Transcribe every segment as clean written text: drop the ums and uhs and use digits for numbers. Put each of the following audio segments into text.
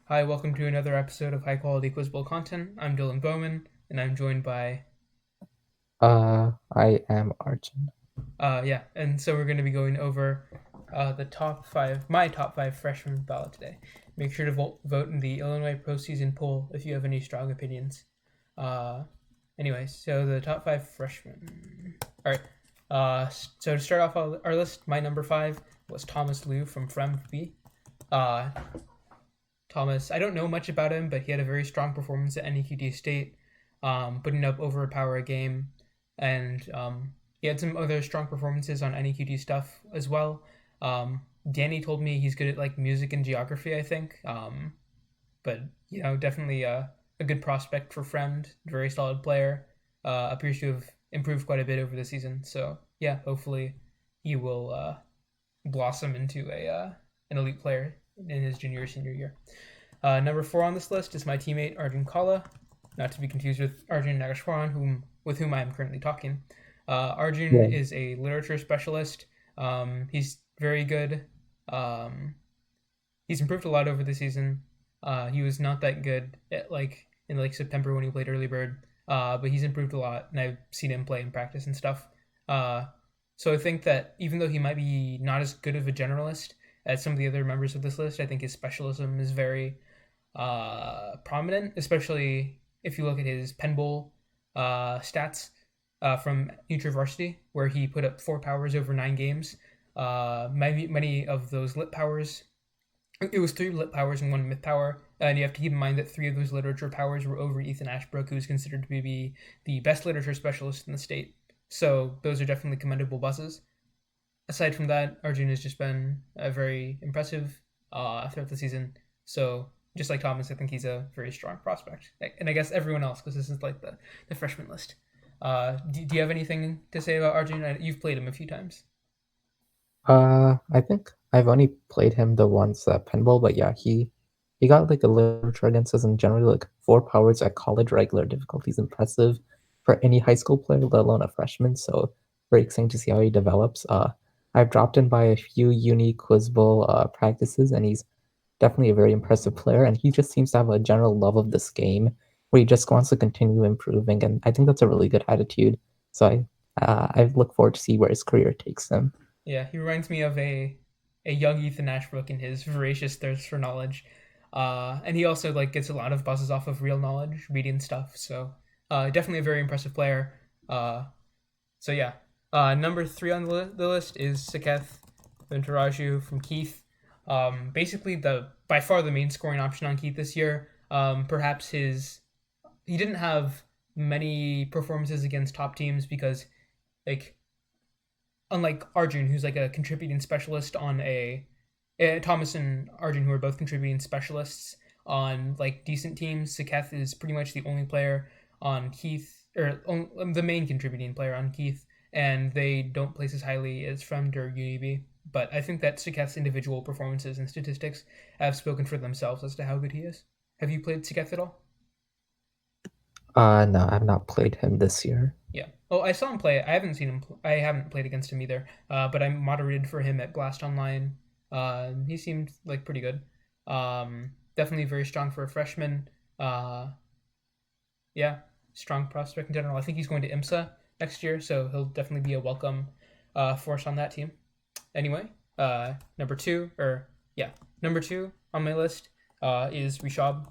Hi, welcome to another episode of High Quality Quiz Bowl Content. I'm Dylan Bowman, and I'm joined by, I am Arjun. and so we're going to be going over my top five freshman ballot today. Make sure to vote in the Illinois postseason poll if you have any strong opinions. Uh, so the top five freshmen. All right. So to start off our list, my number five was Thomas Liu from Frem B. Uh, Thomas, I don't know much about him, but he had a very strong performance at NEQT State, putting up over a power a game, and he had some other strong performances on NEQT stuff as well. Danny told me he's good at like music and geography, I think, but definitely a good prospect for Fremd, very solid player. Appears to have improved quite a bit over the season, so yeah, hopefully he will blossom into an elite player in his junior or senior year. Number four on this list is my teammate Arjun Kala, not to be confused with Arjun Nageshwaran, with whom I am currently talking. Arjun Yeah. is a literature specialist. He's very good. Um, he's improved a lot over the season. He was not that good in September when he played early bird, but he's improved a lot, and I've seen him play in practice and stuff. Uh, so I think that even though he might be not as good of a generalist as some of the other members of this list, I think his specialism is very prominent, especially if you look at his Penn Bowl stats from Future Varsity, where he put up 4 powers over 9 games. Many of those lit powers, it was 3 lit powers and 1 myth power. And you have to keep in mind that 3 of those literature powers were over Ethan Ashbrook, who is considered to be the best literature specialist in the state. So those are definitely commendable buzzes. Aside from that, Arjun has just been very impressive throughout the season. So just like Thomas, I think he's a very strong prospect, and I guess everyone else, because this is like the freshman list. Do you have anything to say about Arjun? You've played him a few times. I think I've only played him the once at Penn Bowl, but yeah, he got like a literature against us, and generally like 4 powers at college regular difficulty is impressive for any high school player, let alone a freshman. So very exciting to see how he develops. I've dropped in by a few uni quiz bowl practices, and he's definitely a very impressive player. And he just seems to have a general love of this game, where he just wants to continue improving, and I think that's a really good attitude. So I look forward to see where his career takes him. Yeah, he reminds me of a young Ethan Ashbrook in his voracious thirst for knowledge, and he also like gets a lot of buzzes off of real knowledge, reading stuff. So definitely a very impressive player. Uh, So yeah, number three on the list is Saketh Venturaju from Keith. Basically, the by far the main scoring option on Keith this year. Perhaps he didn't have many performances against top teams because like unlike Arjun, who's like a contributing specialist on Thomas and Arjun, who are both contributing specialists on like decent teams. Saketh is pretty much the only player on Keith, or the main contributing player on Keith, and they don't place as highly as Fremd or UAB. But I think that Saketh's individual performances and statistics have spoken for themselves as to how good he is. Have you played Saketh at all? No, I've not played him this year. Yeah. Oh, I saw him play. I haven't seen him. I haven't played against him either. But I moderated for him at Blast Online. He seemed like pretty good. Definitely very strong for a freshman. Uh, yeah, strong prospect in general. I think he's going to IMSA next year, so he'll definitely be a welcome force on that team. Anyway, number two, or yeah, number two on my list is Rishab.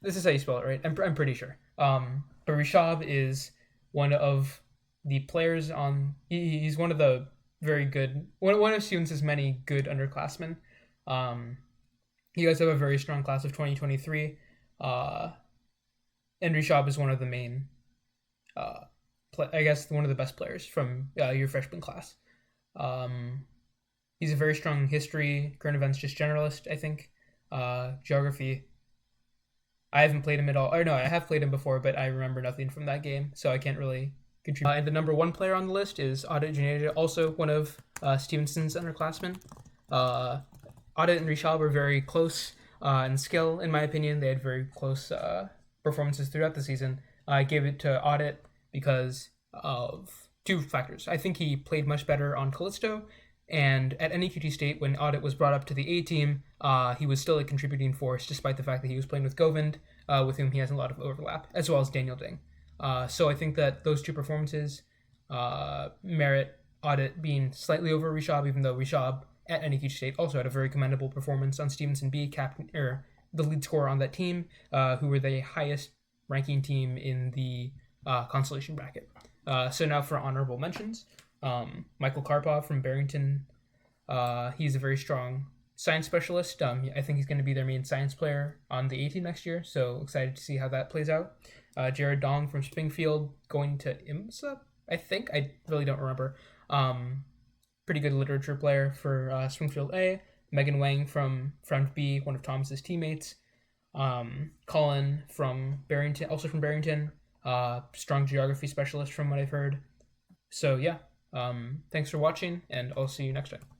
This is how you spell it, right? I'm pretty sure. But Rishab is one of the players on. He's one of the very good one of students' many good underclassmen. Um, you guys have a very strong class of 2023, uh, and Rishab is one of the main. Uh, I guess one of the best players from your freshman class. Um, he's a very strong history, current events, just generalist. I think geography. I haven't played him at all. Or no, I have played him before, but I remember nothing from that game, so I can't really contribute. And the number one player on the list is Audit Junaida, also one of Stevenson's underclassmen. Uh, Audit and Rishal were very close in skill, in my opinion. They had very close performances throughout the season. I gave it to Audit because of two factors. I think he played much better on Callisto, And at NEQT State, when Audit was brought up to the A team, he was still a contributing force, despite the fact that he was playing with Govind, with whom he has a lot of overlap, as well as Daniel Ding. So I think that those two performances merit Audit being slightly over Rishab, even though Rishab at NEQT State also had a very commendable performance on Stevenson B, captain or the lead scorer on that team, who were the highest ranking team in the consolation bracket. So now for honorable mentions. Michael Karpov from Barrington. He's a very strong science specialist. I think he's going to be their main science player on the A team next year, so excited to see how that plays out. Jared Daun from Springfield going to IMSA, I think. I really don't remember. Pretty good literature player for Springfield A. Megan Wang from Front B, one of Thomas's teammates. Colin from Barrington, also from Barrington. Strong geography specialist from what I've heard. So yeah, thanks for watching, and I'll see you next time.